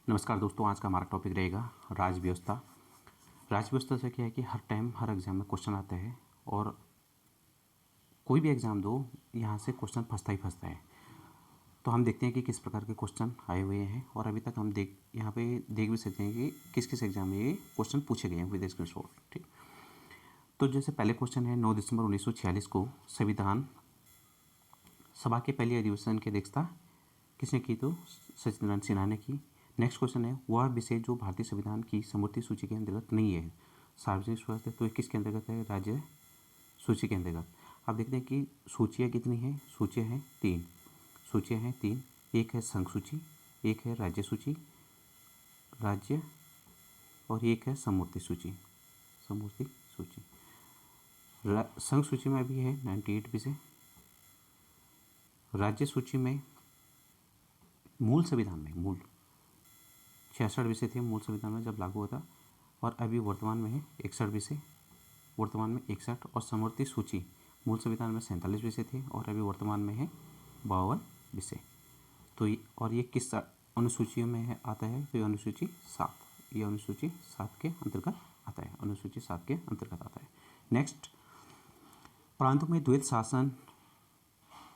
नमस्कार दोस्तों, आज का हमारा टॉपिक रहेगा राज्य व्यवस्था। राज्य व्यवस्था से क्या है कि हर टाइम हर एग्ज़ाम में क्वेश्चन आता है और कोई भी एग्ज़ाम दो, यहाँ से क्वेश्चन फंसता ही फंसता है। तो हम देखते हैं कि किस प्रकार के क्वेश्चन आए हुए हैं और अभी तक हम यहाँ पे देख भी सकते हैं कि किस किस एग्ज़ाम में ये क्वेश्चन पूछे गए हैं विद स्क्रीनशॉट। ठीक, तो जैसे पहले क्वेश्चन है 9 दिसंबर 1946 को संविधान सभा के पहले अधिवेशन की अध्यक्षता किसने की? तो सत्यनारायण सिन्हा ने की। नेक्स्ट क्वेश्चन है वह विषय जो भारतीय संविधान की समूर्ति सूची के अंतर्गत नहीं है सार्वजनिक स्वास्थ्य, तो किसके अंतर्गत है? राज्य सूची के अंतर्गत। आप देखते हैं कि सूचियाँ कितनी हैं? सूचियाँ हैं 3। सूचियाँ हैं 3, एक है संघ सूची, एक है राज्य सूची, राज्य, और एक है समूर्ति सूची। समूर्ति सूची संघ सूची में अभी है 98 विषय। राज्य सूची में मूल संविधान में 66 विषय थे मूल संविधान में जब लागू हुआ था, और अभी वर्तमान में है 61 विषय, वर्तमान में 61। और समवर्ती सूची मूल संविधान में 47 विषय थे और अभी वर्तमान में है 52 विषय। तो ये किस अनुसूचियों में है आता है? तो ये अनुसूची 7, ये अनुसूची 7 के अंतर्गत आता है, अनुसूची 7 के अंतर्गत आता है। नेक्स्ट, प्रांतों में द्वैत शासन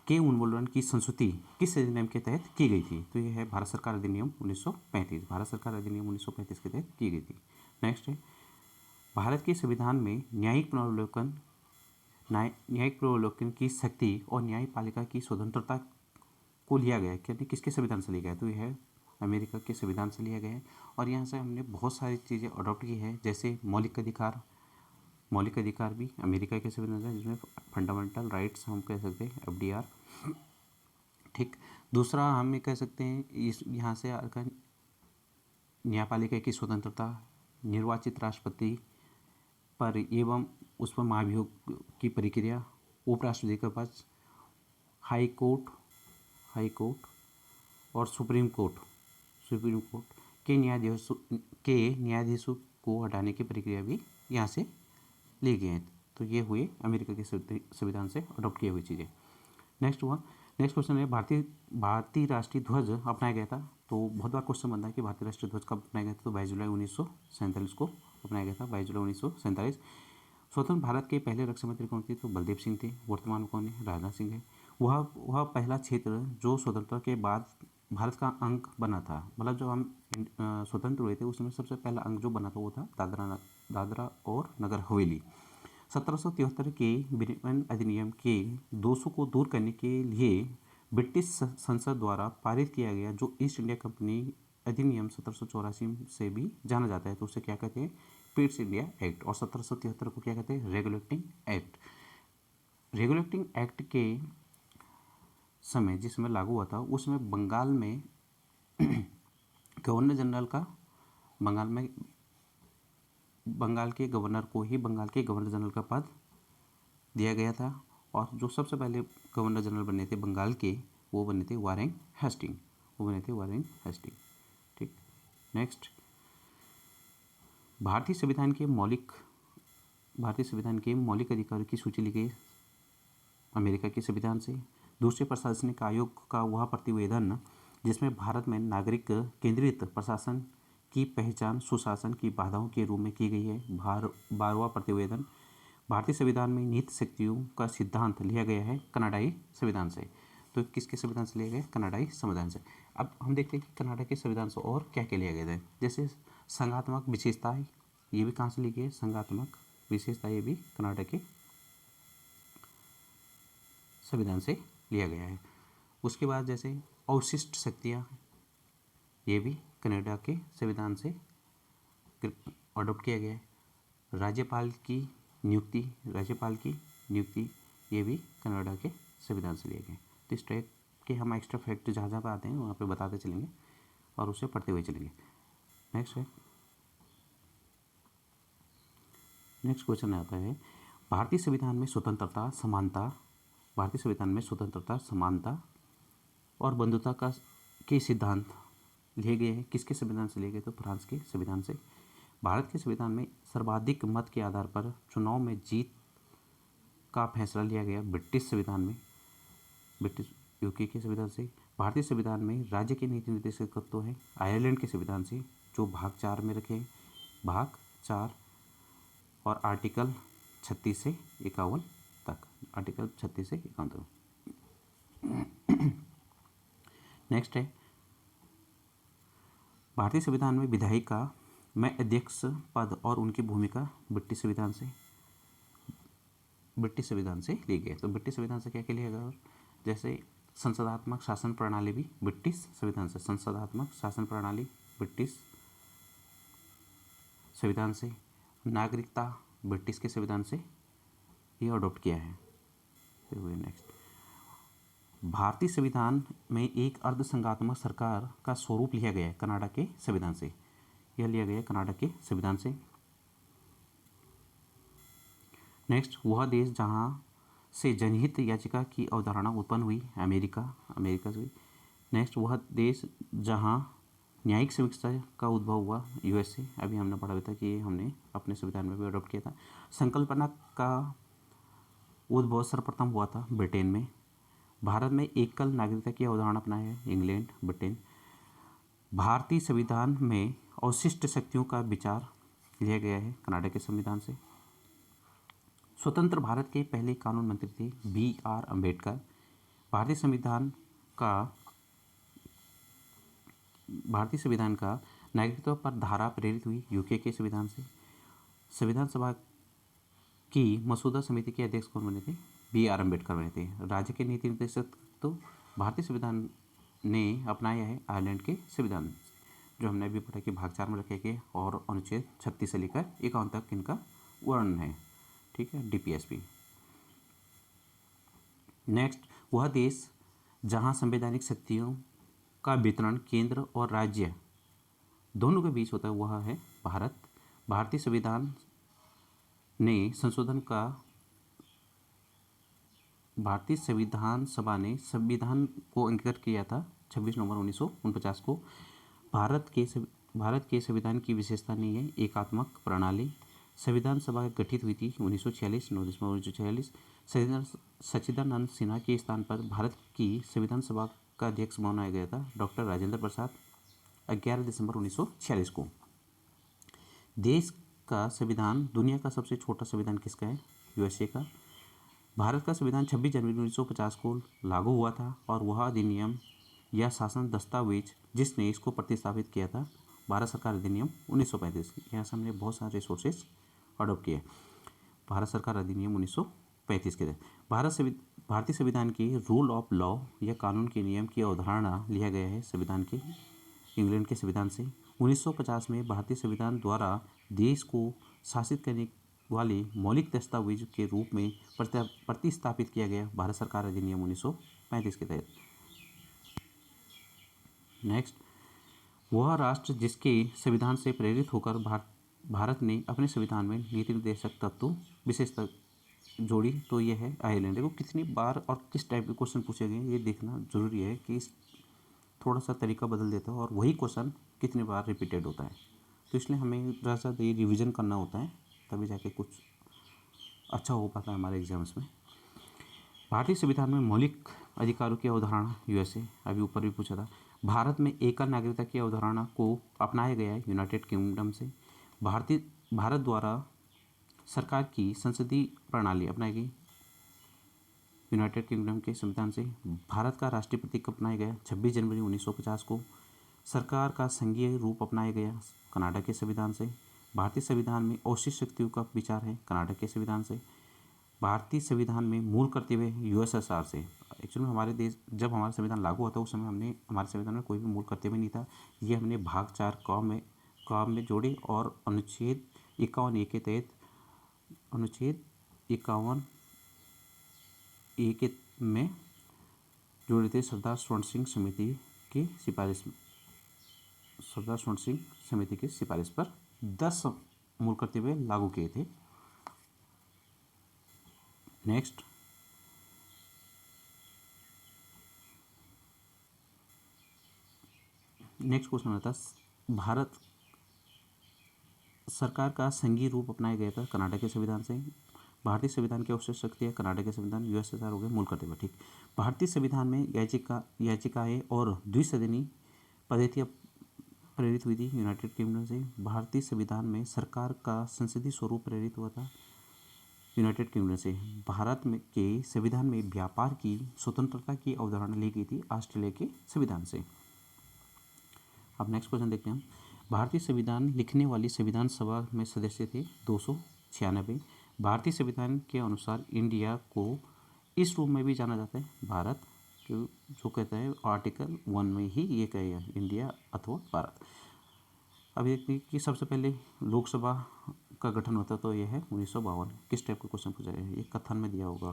के उन्मूलन की संस्तुति किस अधिनियम के तहत की गई थी? तो ये है भारत सरकार अधिनियम 1935। भारत सरकार अधिनियम 1935 के तहत की गई थी। नेक्स्ट है भारत के संविधान में न्यायिक पुनर्विलोकन की शक्ति और न्यायपालिका की स्वतंत्रता को लिया गया है। यानी किसके संविधान से लिया गया है? तो यह है अमेरिका के संविधान से लिया गया है। और यहाँ से हमने बहुत सारी चीज़ें अडॉप्ट की है, जैसे मौलिक अधिकार भी अमेरिका के संविधान से, जिसमें फंडामेंटल राइट्स हम कह सकते हैं FDR। ठीक, दूसरा हम ये कह सकते हैं इस यहाँ से आकर न्यायपालिका की स्वतंत्रता, निर्वाचित राष्ट्रपति पर एवं उस पर महाभियोग की प्रक्रिया, उपराष्ट्रपति के पास हाई कोर्ट और सुप्रीम कोर्ट के न्यायाधीशों को हटाने की प्रक्रिया भी यहाँ से ली गई हैं। तो ये हुए अमेरिका के संविधान से अडॉप्ट किए हुई चीज़ें। नेक्स्ट क्वेश्चन है भारतीय राष्ट्रीय ध्वज अपनाया गया था। तो बहुत बार क्वेश्चन बनता है कि भारतीय राष्ट्रीय ध्वज कब अपनाया गया था? तो 22 जुलाई 1947 को अपनाया गया था, 22 जुलाई 1947। स्वतंत्र भारत के पहले रक्षा मंत्री कौन थे? तो बलदेव सिंह थे। वर्तमान कौन है? राजनाथ सिंह है। वह पहला क्षेत्र जो स्वतंत्रता के बाद भारत का अंग बना था, मतलब जब हम स्वतंत्र हुए थे उस समय सबसे पहला अंग जो बना था वो था दादरा और नगर हवेली। 1773 के विनिमय अधिनियम के दोषों को दूर करने के लिए ब्रिटिश संसद द्वारा पारित किया गया जो ईस्ट इंडिया कंपनी अधिनियम 1784 से भी जाना जाता है, तो उसे क्या कहते हैं? East India act. और 1773 को क्या कहते हैं? Regulating act. रेगुलेटिंग एक्ट के समय जिस समय लागू हुआ था उस समय बंगाल में गवर्नर जनरल का बंगाल के गवर्नर को ही बंगाल के गवर्नर जनरल का पद दिया गया था। और जो सबसे पहले गवर्नर जनरल बने थे बंगाल के, वो बने थे वारेन हेस्टिंग। ठीक, नेक्स्ट, भारतीय संविधान के मौलिक अधिकारों की सूची ली गई अमेरिका के संविधान से। दूसरे प्रशासनिक आयोग का वह प्रतिवेदन जिसमें भारत में नागरिक केंद्रित प्रशासन की पहचान सुशासन की बाधाओं के रूप में की गई है। 12वां प्रतिवेदन भारतीय संविधान में निहित शक्तियों का सिद्धांत लिया गया है कनाडाई संविधान से। तो किसके संविधान से लिया गया? कनाडाई संविधान से। अब हम देखते हैं कि कनाडा के संविधान से और क्या क्या लिया गया है। जैसे संघात्मक विशेषताएं, ये भी कहाँ से ली गई है? संघात्मक विशेषता, ये भी कनाडा के संविधान से लिया गया है। उसके बाद जैसे अवशिष्ट शक्तियाँ, ये भी कनाडा के संविधान से अडॉप्ट किया गया है। राज्यपाल की नियुक्ति, ये भी कनाडा के संविधान से लिए गए। तो इस टाइप के हम एक्स्ट्रा फैक्ट जहाँ जहाँ पर आते हैं वहाँ पे बताते चलेंगे और उसे पढ़ते हुए चलेंगे। नेक्स्ट क्वेश्चन आता है भारतीय संविधान में स्वतंत्रता, समानता और बंधुता के सिद्धांत लिए गए हैं। किसके संविधान से लिए गए? तो फ्रांस के संविधान से। भारत के संविधान में सर्वाधिक मत के आधार पर चुनाव में जीत का फैसला लिया गया ब्रिटिश यूके के संविधान से। भारतीय संविधान में राज्य के नीति निर्देशक तत्व हैं आयरलैंड के संविधान से, जो भाग 4 में रखे, भाग 4 और आर्टिकल 36 से 51 तक, आर्टिकल 36 से 51 तक। नेक्स्ट है भारतीय संविधान में विधायिका में अध्यक्ष पद और उनकी भूमिका ब्रिटिश संविधान से ली गई। तो ब्रिटिश संविधान से क्या क्या लिया गया, जैसे संसदात्मक शासन प्रणाली भी ब्रिटिश संविधान से, संसदात्मक शासन प्रणाली ब्रिटिश संविधान से, नागरिकता ब्रिटिश के संविधान से ये अडॉप्ट किया है। नेक्स्ट, भारतीय संविधान में एक अर्धसंघात्मक सरकार का स्वरूप लिया गया है कनाडा के संविधान से, यह लिया गया है कनाडा के संविधान से। नेक्स्ट, वह देश जहां से जनहित याचिका की अवधारणा उत्पन्न हुई, अमेरिका से। नेक्स्ट, वह देश जहां न्यायिक समीक्षा का उद्भव हुआ, यूएसए। अभी हमने पढ़ा था कि हमने अपने संविधान में भी अडॉप्ट किया था। संकल्पना का उद्भव सर्वप्रथम हुआ था ब्रिटेन में। भारत में एकल नागरिकता की अवधारणा अपनाया है इंग्लैंड, ब्रिटेन। भारतीय संविधान में अवशिष्ट शक्तियों का विचार लिया गया है कनाडा के संविधान से। स्वतंत्र भारत के पहले कानून मंत्री थे BR अम्बेडकर। भारतीय संविधान का नागरिकत्व पर धारा प्रेरित हुई यूके के संविधान से। संविधान सभा की मसूदा समिति के अध्यक्ष कौन बने थे, BR अम्बेडकर बने थे। राज्य के नीति निर्देशक तो भारतीय संविधान ने अपनाया है आयरलैंड के संविधान, जो हमने अभी पढ़ा कि भाग 4 में रखे गए और अनुच्छेद 36 से लेकर 51 तक इनका वर्णन है, ठीक है, DPSP। नेक्स्ट, वह देश जहां संवैधानिक शक्तियों का वितरण केंद्र और राज्य दोनों के बीच होता है वह है भारत। भारतीय संविधान ने भारतीय संविधान सभा ने संविधान को अंगीकृत किया था 26 नवंबर 1949 को। भारत के संविधान की विशेषता नहीं है एकात्मक प्रणाली। संविधान सभा गठित हुई थी 1946, 9 दिसंबर 1946। सच्चिदानंद सिन्हा के स्थान पर भारत की संविधान सभा का अध्यक्ष बनाया गया था डॉक्टर राजेंद्र प्रसाद 11 दिसंबर 1946 को। देश का संविधान दुनिया का सबसे छोटा संविधान किसका है, यूएसए का। भारत का संविधान 26 जनवरी 1950 को लागू हुआ था और वह अधिनियम या शासन दस्तावेज जिसने इसको प्रतिस्थापित किया था भारत सरकार अधिनियम 1935। यहाँ से हमने बहुत सारे रिसोर्सेज अडॉप्ट किए। भारत सरकार अधिनियम 1935 के तहत भारतीय संविधान के रूल ऑफ लॉ या कानून के नियम की अवधारणा लिया गया है संविधान के इंग्लैंड के संविधान से। 1950 में भारतीय संविधान द्वारा देश को शासित करने वाले मौलिक दस्तावेज के रूप में प्रतिस्थापित किया गया भारत सरकार अधिनियम 1935 के तहत। नेक्स्ट, वह राष्ट्र जिसके संविधान से प्रेरित होकर भारत ने अपने संविधान में नीति निर्देशक तत्व विशेषता जोड़ी, तो यह है आयरलैंड। देखो कितनी बार और किस टाइप के क्वेश्चन पूछे गए ये देखना जरूरी है कि थोड़ा सा तरीका बदल देता है और वही क्वेश्चन कितनी बार रिपीटेड होता है, तो इसलिए हमें ज़्यादा से ज़्यादा ये रिविज़न करना होता है, तभी जाके कुछ अच्छा हो पाता है हमारे एग्जाम्स में। भारतीय संविधान में मौलिक अधिकारों की अवधारणा, यूएसए, अभी ऊपर भी पूछा था। भारत में एकल नागरिकता की अवधारणा को अपनाया गया है यूनाइटेड किंगडम से। भारत द्वारा सरकार की संसदीय प्रणाली अपनाई गई यूनाइटेड किंगडम के संविधान से। भारत का राष्ट्रीय प्रतीक अपनाया गया 26 जनवरी 1950 को। सरकार का संघीय रूप अपनाया गया कनाडा के संविधान से। भारतीय संविधान में अवशिष्ट शक्तियों का विचार है कनाडा के संविधान से। भारतीय संविधान में मूल कर्तव्य यूएसएसआर से। एक्चुअली में हमारे देश जब हमारा संविधान लागू हुआ था उस समय हमारे संविधान में कोई भी मूल कर्तव्य नहीं था, ये हमने भाग 4 क में जोड़े और अनुच्छेद 51A के तहत अनुच्छेद 51A के में जोड़े थे सरदार स्वर्ण सिंह समिति की सिफारिश पर 10 मूल कर्तव्य लागू किए थे। नेक्स्ट, क्वेश्चन आता है भारत सरकार का संघीय रूप अपनाया गया था कनाडा के संविधान से। भारतीय संविधान की आवश्यक शक्तियाँ, कर्नाटक के संविधान, यूएसएसआर हो गए मूल कर्तव्य। ठीक, भारतीय संविधान में याचिकाएं और द्विसदनी पद्धतियाँ प्रेरित हुई थी यूनाइटेड किंगडम से। भारतीय संविधान में सरकार का संसदीय स्वरूप प्रेरित हुआ था यूनाइटेड किंगडम से। भारत में के संविधान में व्यापार की स्वतंत्रता की अवधारणा ली गई थी ऑस्ट्रेलिया के संविधान से। अब नेक्स्ट क्वेश्चन देखते हैं हम। भारतीय संविधान लिखने वाली संविधान सभा में सदस्य थे 296। भारतीय संविधान के अनुसार इंडिया को इस रूप में भी जाना जाता है भारत, जो कहता है आर्टिकल 1 में ही ये कहेगा इंडिया अथवा भारत। अब देखते हैं कि सबसे पहले लोकसभा का गठन होता तो यह है 1952। किस टाइप का क्वेश्चन पूछा है, ये कथन में दिया होगा,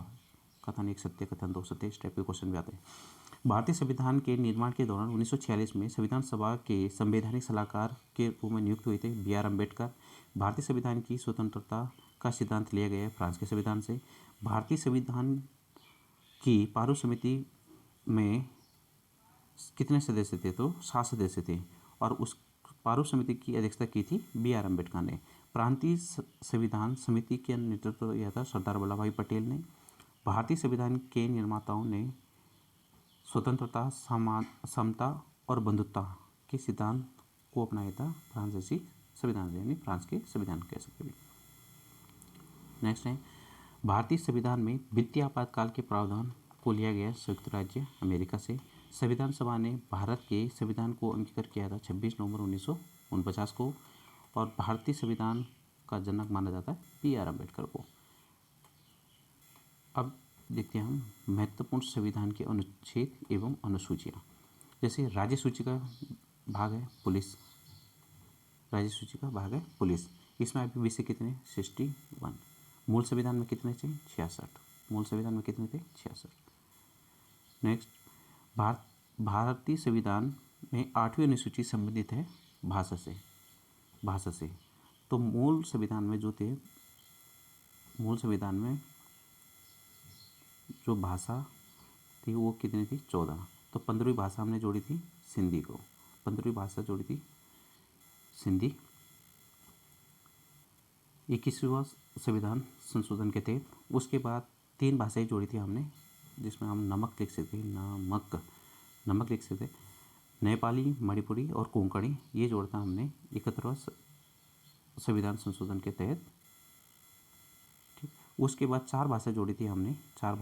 कथन 1 सत्य, कथन 2 सत्य, इस टाइप के क्वेश्चन भी आते हैं। भारतीय संविधान के निर्माण के दौरान 1946 में संविधान सभा के संवैधानिक सलाहकार के रूप में नियुक्त हुए थे बी आर अम्बेडकर। भारतीय संविधान की स्वतंत्रता का सिद्धांत लिया गया है फ्रांस के संविधान से। भारतीय संविधान की प्रारूप समिति में कितने सदस्य थे, तो 7 सदस्य थे, और उस प्रारूप समिति की अध्यक्षता की थी बी आर अम्बेडकर ने। प्रांतीय संविधान समिति का नेतृत्व किया था सरदार वल्लभ भाई पटेल ने। भारतीय संविधान के निर्माताओं ने स्वतंत्रता, समता और बंधुत्व के सिद्धांत को अपनाया था फ्रांसीसी संविधान से, यानी फ्रांस के संविधान कह सकते हैं। नेक्स्ट है, भारतीय संविधान में वित्तीय आपातकाल के प्रावधान को लिया गया संयुक्त राज्य अमेरिका से। संविधान सभा ने भारत के संविधान को अंगीकृत किया था 26 नवंबर 1949 को, और भारतीय संविधान का जनक माना जाता है बी आर अम्बेडकर को। अब देखते हैं हम महत्वपूर्ण संविधान के अनुच्छेद एवं अनुसूचियाँ। जैसे राज्य सूची का भाग है पुलिस, राज्य सूची का भाग है पुलिस। इसमें अभी विषय कितने, 61। मूल संविधान में कितने थे, 66। मूल संविधान में कितने थे, 66। नेक्स्ट, भारतीय संविधान में 8वीं अनुसूची संबंधित है भाषा से। तो मूल संविधान में जो थे, मूल संविधान में जो भाषा थी वो कितनी थी, 14। तो 15वीं भाषा हमने जोड़ी थी सिंधी को, 15वीं भाषा जोड़ी थी सिंधी। 21वां संविधान संशोधन के तहत उसके बाद 3 भाषाएं जोड़ी थी हमने, जिसमें हम नमक लिख सकते थे, नमक लिख सकते, नेपाली, मणिपुरी और कोंकणी, ये जोड़ता हमने 71वां संविधान संशोधन के तहत। ठीक, उसके बाद 4 भाषा जोड़ी थी हमने, 4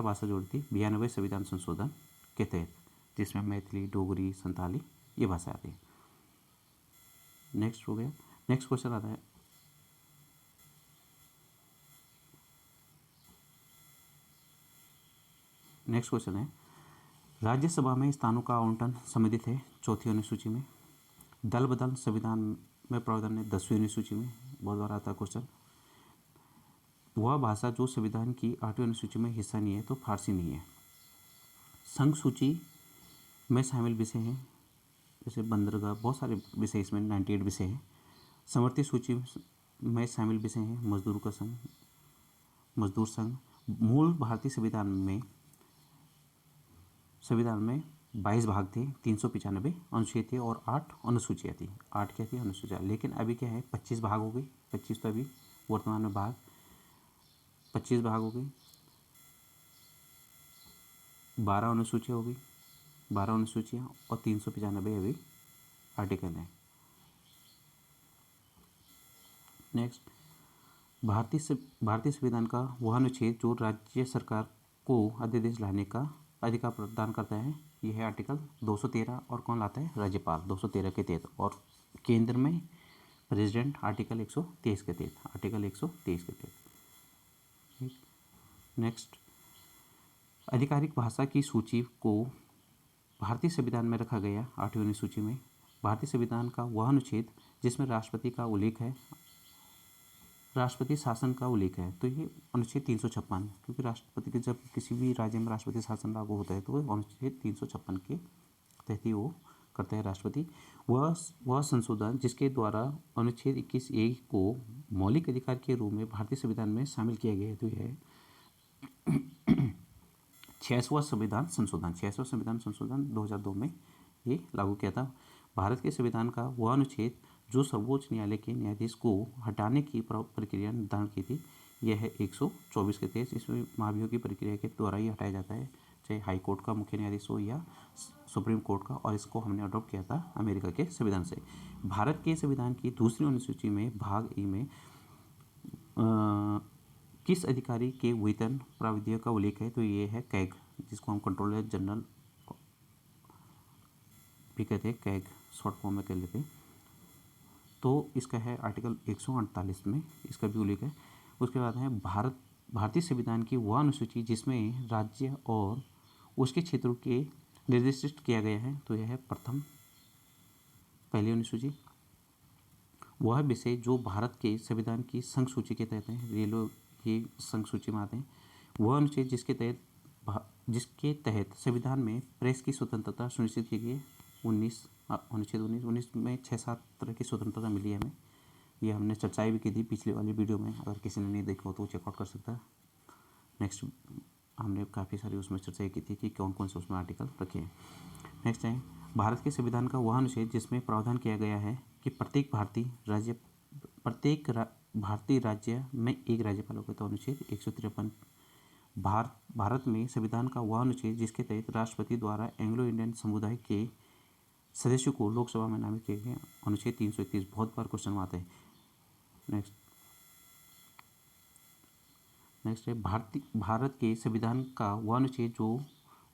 भाषा जोड़ी थी 92वें संविधान संशोधन के तहत, जिसमें मैथिली, डोगरी, संताली ये भाषा आती है। नेक्स्ट हो गया, नेक्स्ट क्वेश्चन आता है, नेक्स्ट क्वेश्चन है, राज्यसभा में स्थानों का आवंटन संबंधित है 4वीं अनुसूची में। दल बदल संविधान में प्रावधान है 10वीं अनुसूची में, बहुत बार आता है क्वेश्चन। वह भाषा जो संविधान की 8वीं अनुसूची में हिस्सा नहीं है, तो फारसी नहीं है। संघ सूची में शामिल विषय हैं जैसे बंदरगाह, बहुत सारे विषय इसमें 98 विषय हैं। समवर्ती सूची में शामिल विषय हैं मजदूर संघ। मूल भारतीय संविधान में 22 भाग थे, 395 अनुच्छेद थे और 8 अनुसूचियाँ थी। 8 क्या थी, अनुसूचियाँ। लेकिन अभी क्या है, 25 भाग हो गई, 25 तो अभी वर्तमान में 25 भाग हो गई, 12 अनुसूचियाँ हो गई, 12 अनुसूचियाँ और 395 अभी आर्टिकल हैं। नेक्स्ट, भारतीय संविधान का वह अनुच्छेद जो राज्य सरकार को अध्यादेश लाने का अधिकार प्रदान करता है, यह है आर्टिकल 213, और कौन लाता है, राज्यपाल, 213 के तहत, और केंद्र में प्रेसिडेंट आर्टिकल 123 के तहत, आर्टिकल 123 के तहत। नेक्स्ट, आधिकारिक भाषा की सूची को भारतीय संविधान में रखा गया 8वीं अनुसूची में। भारतीय संविधान का वह अनुच्छेद जिसमें राष्ट्रपति का उल्लेख है, राष्ट्रपति शासन का उल्लेख है, तो ये अनुच्छेद 356, क्योंकि राष्ट्रपति के जब किसी भी राज्य में राष्ट्रपति शासन लागू होता है तो वो अनुच्छेद 356 के तहत ही वो करता है राष्ट्रपति। वह संशोधन जिसके द्वारा अनुच्छेद 21A को मौलिक अधिकार के रूप में भारतीय संविधान में शामिल किया गया है, तो यह 66वां संविधान संशोधन 2002 में ये लागू किया था। भारत के संविधान का वह अनुच्छेद जो सर्वोच्च न्यायालय के न्यायाधीश को हटाने की प्रक्रिया निर्धारण की थी, यह है 124 के तहत। इसमें महाभियोग की प्रक्रिया के द्वारा ही हटाया जाता है, चाहे हाई कोर्ट का मुख्य न्यायाधीश हो या सुप्रीम कोर्ट का, और इसको हमने अडॉप्ट किया था अमेरिका के संविधान से। भारत के संविधान की दूसरी अनुसूची में भाग ई में किस अधिकारी के वेतन प्राविधियों का उल्लेख है? तो ये है कैग, जिसको हम कंट्रोलर जनरल भी कहते हैं, कैग शॉर्ट फॉर्म में कह लेते हैं। तो इसका है आर्टिकल 148 में इसका भी उल्लेख है। उसके बाद है भारतीय संविधान की वह अनुसूची जिसमें राज्य और उसके क्षेत्रों के निर्दिष्ट किया गया है, तो यह है पहली अनुसूची। वह विषय जो भारत के संविधान की संघ सूची के तहत हैं, ये लोग ये संघ सूची में आते हैं। वह अनुच्छेद जिसके तहत संविधान में प्रेस की स्वतंत्रता सुनिश्चित की गई है, अनुच्छेद 19 में 6-7 तरह की स्वतंत्रता मिली है हमें। ये हमने चर्चाएं भी की थी पिछली वाली वीडियो में, अगर किसी ने नहीं देखा हो तो चेकआउट कर सकता है। नेक्स्ट हमने काफ़ी सारी उसमें चर्चाएं की थी कि कौन कौन से उसमें आर्टिकल रखे हैं। नेक्स्ट है भारत के संविधान का वह अनुच्छेद जिसमें प्रावधान किया गया है कि प्रत्येक भारतीय राज्य में एक राज्यपाल होगा, तो अनुच्छेद 153। भारत में संविधान का वह अनुच्छेद जिसके तहत राष्ट्रपति द्वारा एंग्लो इंडियन समुदाय के सदस्यों को लोकसभा में नामित किए गए, अनुच्छेद 331। बहुत बार क्वेश्चन में आता है। नेक्स्ट है भारत के संविधान का वह अनुच्छेद जो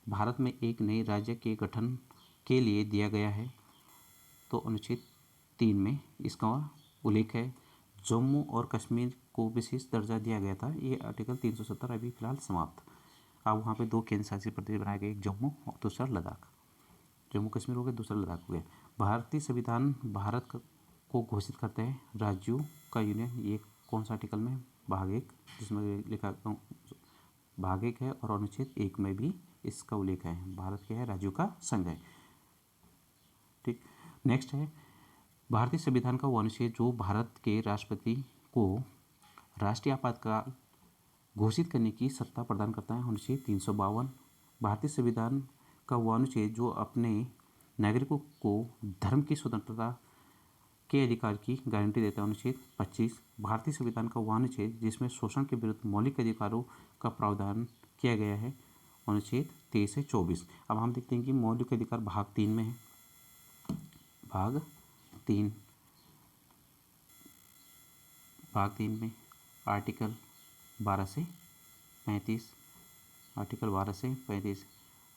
भारत में एक नए राज्य के गठन के लिए दिया गया है, तो अनुच्छेद 3 में इसका उल्लेख है। जम्मू और कश्मीर को विशेष दर्जा दिया गया था, ये आर्टिकल 370 अभी फिलहाल समाप्त। अब वहाँ पे 2 केंद्र शासित प्रदेश बनाए गए, एक जम्मू और दूसरा लद्दाख। जम्मू कश्मीर हो गया, दूसरा लद्दाख हो गया। भारतीय संविधान भारत को घोषित करता है राज्यों का यूनियन, ये कौन सा आर्टिकल में? भाग 1, जिसमें लिखा भाग 1 है, और अनुच्छेद 1 में भी इसका उल्लेख है। भारत क्या है? राज्यों का संघ है। ठीक। नेक्स्ट है भारतीय संविधान का वो अनुच्छेद जो भारत के राष्ट्रपति को राष्ट्रीय आपातकाल घोषित करने की सत्ता प्रदान करता है, अनुच्छेद 352। भारतीय संविधान का वो अनुच्छेद जो अपने नागरिकों को धर्म की स्वतंत्रता के अधिकार की गारंटी देता है, अनुच्छेद 25। भारतीय संविधान का वो अनुच्छेद जिसमें शोषण के विरुद्ध मौलिक अधिकारों का प्रावधान किया गया है, अनुच्छेद 23 से 24। अब हम देखते हैं कि मौलिक अधिकार भाग 3 में है। भाग 3 में आर्टिकल 12 से 35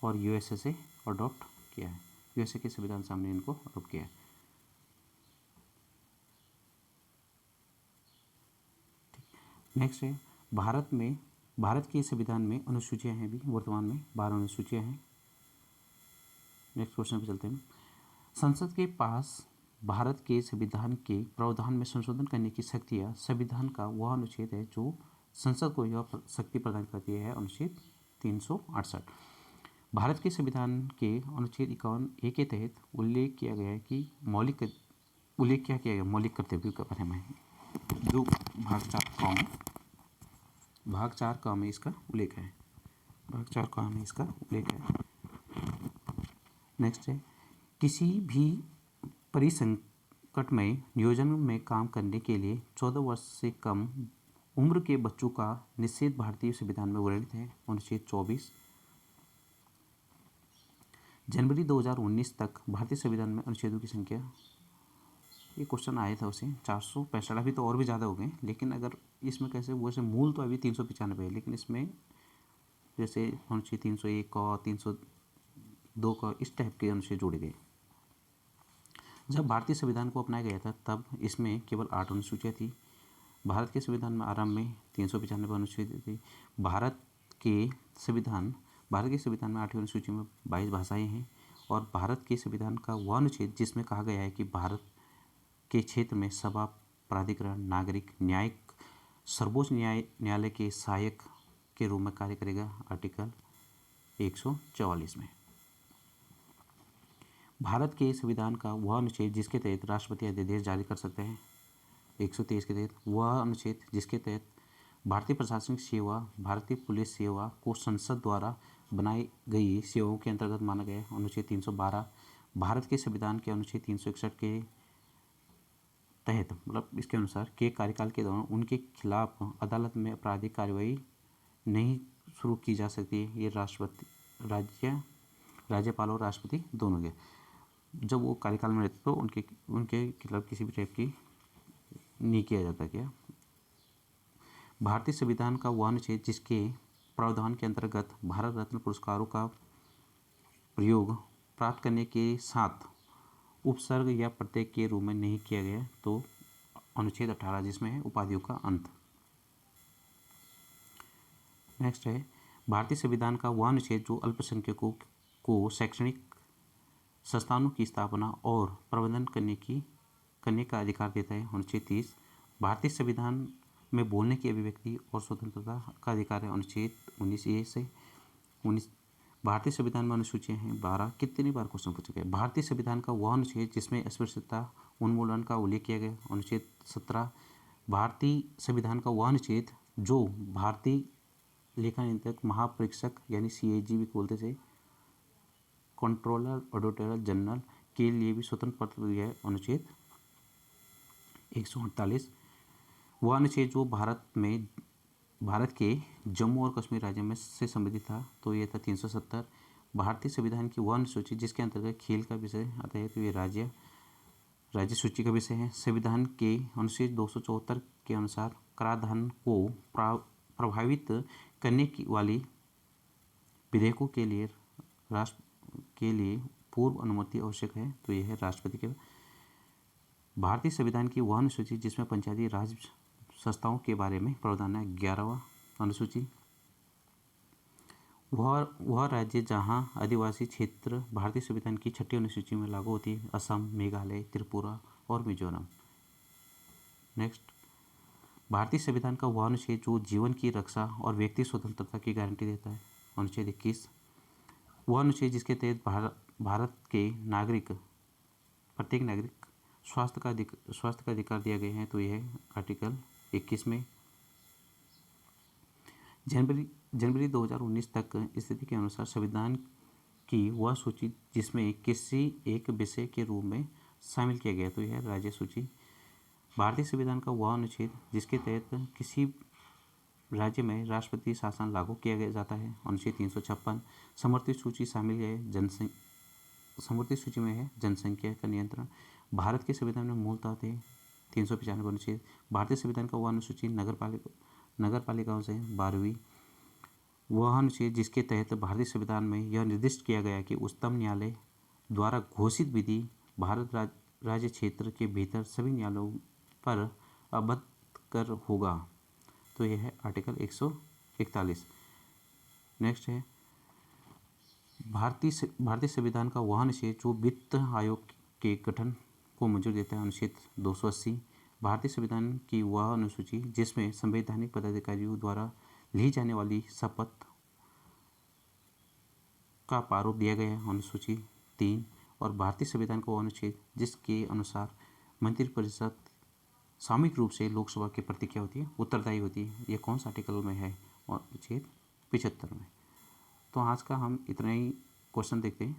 और यूएसए से अडॉप्ट किया है। यूएसए के संविधान से हमने इनको अडॉप्ट किया है। नेक्स्ट है भारत के संविधान में अनुसूचियां हैं, भी वर्तमान में 12 अनुसूचियां हैं। नेक्स्ट क्वेश्चन पे चलते हैं। संसद के पास भारत के संविधान के प्रावधान में संशोधन करने की शक्ति या संविधान का वह अनुच्छेद है जो संसद को यह शक्ति प्रदान करती है, अनुच्छेद 368। भारत के संविधान के अनुच्छेद 51A के तहत उल्लेख किया गया है कि मौलिक कर्तव्यों के बारे में जो भाग 4 का में इसका उल्लेख है। नेक्स्ट है किसी भी परिसंकटमय नियोजन में काम करने के लिए 14 वर्ष से कम उम्र के बच्चों का निषेध भारतीय संविधान में वर्णित है, अनुच्छेद 24। जनवरी 2019 तक भारतीय संविधान में अनुच्छेदों की संख्या, ये क्वेश्चन आया था उसे 465, अभी तो और भी ज़्यादा हो गए, लेकिन अगर इसमें कैसे वैसे मूल तो अभी 395 है, लेकिन इसमें जैसे अनुच्छेद 301 का 302 का इस टाइप के अनुच्छेद जोड़े गए। जब भारतीय संविधान को अपनाया गया था तब इसमें केवल 8 अनुसूचियाँ थी। भारत के संविधान में आरंभ में 395 अनुच्छेद थी। भारत के संविधान में 8वीं अनुसूची में 22 भाषाएं हैं, और भारत के संविधान का वह अनुच्छेद जिसमें कहा गया है कि भारत के क्षेत्र में सभा, प्राधिकरण, नागरिक न्यायिक सर्वोच्च न्यायालय के सहायक के रूप में कार्य करेगा, आर्टिकल 144 में। भारत के संविधान का वह अनुच्छेद जिसके तहत राष्ट्रपति अध्यादेश जारी कर सकते हैं, 123 के तहत वह अनुच्छेद जिसके तहत भारतीय प्रशासनिक सेवा, भारतीय पुलिस सेवा को संसद द्वारा बनाई गई सेवाओं के अंतर्गत माना गया है, अनुच्छेद 312। भारत के संविधान के अनुच्छेद 361 के तहत मतलब इसके अनुसार के कार्यकाल के दौरान उनके खिलाफ अदालत में आपराधिक कार्रवाई नहीं शुरू की जा सकती है। ये राज्यपाल और राष्ट्रपति दोनों के जब वो कार्यकाल में रहते तो उनके खिलाफ किसी भी टाइप की नहीं किया जाता। क्या भारतीय संविधान का वह अनुच्छेद जिसके प्रावधान के अंतर्गत भारत रत्न पुरस्कारों का प्रयोग प्राप्त करने के साथ उपसर्ग या प्रत्यय के रूप में नहीं किया गया तो अनुच्छेद 18 जिसमें है उपाधियों का अंत। नेक्स्ट है भारतीय संविधान का वह अनुच्छेद जो अल्पसंख्यकों को शैक्षणिक संस्थानों की स्थापना और प्रबंधन करने का अधिकार देता है। अनुच्छेद 30 भारतीय संविधान में बोलने की अभिव्यक्ति और स्वतंत्रता का अधिकार है। अनुच्छेद 19A से 19 भारतीय संविधान में अनुसूचियाँ हैं 12। कितनी बार क्वेश्चन पूछा गया। भारतीय संविधान का वह अनुच्छेद जिसमें अस्पृश्यता उन्मूलन का उल्लेख किया गया। अनुच्छेद 17 भारतीय संविधान का वह अनुच्छेद जो भारतीय लेखा नियंत्रक महापरीक्षक यानी CAG भी बोलते थे कंट्रोलर ऑडिटर जनरल के लिए भी स्वतंत्र पद दिया है। अनुच्छेद 148 वह अनुच्छेद जो भारत के जम्मू और कश्मीर राज्य में से संबंधित था तो ये था 370। भारतीय संविधान की वह अनुसूची जिसके अंतर्गत खेल का विषय आता है तो ये राज्य सूची का विषय है। संविधान के अनुच्छेद 274 के अनुसार कराधान को प्रभावित करने की वाली विधेयकों के लिए पूर्व अनुमति आवश्यक है तो यह है राष्ट्रपति के। भारतीय संविधान की वह अनुसूची जिसमें पंचायती राज संस्थाओं के बारे में प्रावधान है 11वां अनुसूची वह राज्य जहां आदिवासी क्षेत्र भारतीय संविधान की 6ठी अनुसूची में लागू होती है असम, मेघालय, त्रिपुरा और मिजोरम। नेक्स्ट भारतीय संविधान का वह अनुच्छेद जो जीवन की रक्षा और व्यक्ति स्वतंत्रता की गारंटी देता है। अनुच्छेद 21 वह अनुच्छेद जिसके तहत भारत के प्रत्येक नागरिक स्वास्थ्य का अधिकार दिया गया है तो यह है आर्टिकल 21 में। जनवरी 2019 तक स्थिति के अनुसार संविधान की वह सूची जिसमें किसी एक विषय के रूप में शामिल किया गया तो यह राज्य सूची। भारतीय संविधान का वह अनुच्छेद जिसके तहत किसी राज्य में राष्ट्रपति शासन लागू किया जाता है। अनुच्छेद 356 समवर्ती सूची शामिल है समवर्ती सूची में है जनसंख्या का नियंत्रण। भारत के संविधान में मूल तत्व थे 395 अनुच्छेद। भारतीय संविधान का वह अनुसूची नगर पालिकाओं से 12वीं वह अनुच्छेद जिसके तहत भारतीय संविधान में यह निर्दिष्ट किया गया कि उच्चतम न्यायालय द्वारा घोषित विधि भारत राज्य क्षेत्र के भीतर सभी न्यायालयों पर अबद्ध कर होगा तो यह है आर्टिकल 141। नेक्स्ट है भारतीय संविधान का वह अनुच्छेद जो वित्त आयोग के गठन को मंजूरी देता है। अनुच्छेद 280 भारतीय संविधान की वह अनुसूची जिसमें संवैधानिक पदाधिकारियों द्वारा ली जाने वाली शपथ का प्रारूप दिया गया है। अनुसूची 3 और भारतीय संविधान का वह अनुच्छेद जिसके अनुसार मंत्रिपरिषद सामूहिक रूप से लोकसभा की प्रतिक्रिया होती है उत्तरदायी होती है। ये कौन सा आर्टिकल में है अनुच्छेद 75 में। तो आज का हम इतना ही क्वेश्चन देखते हैं।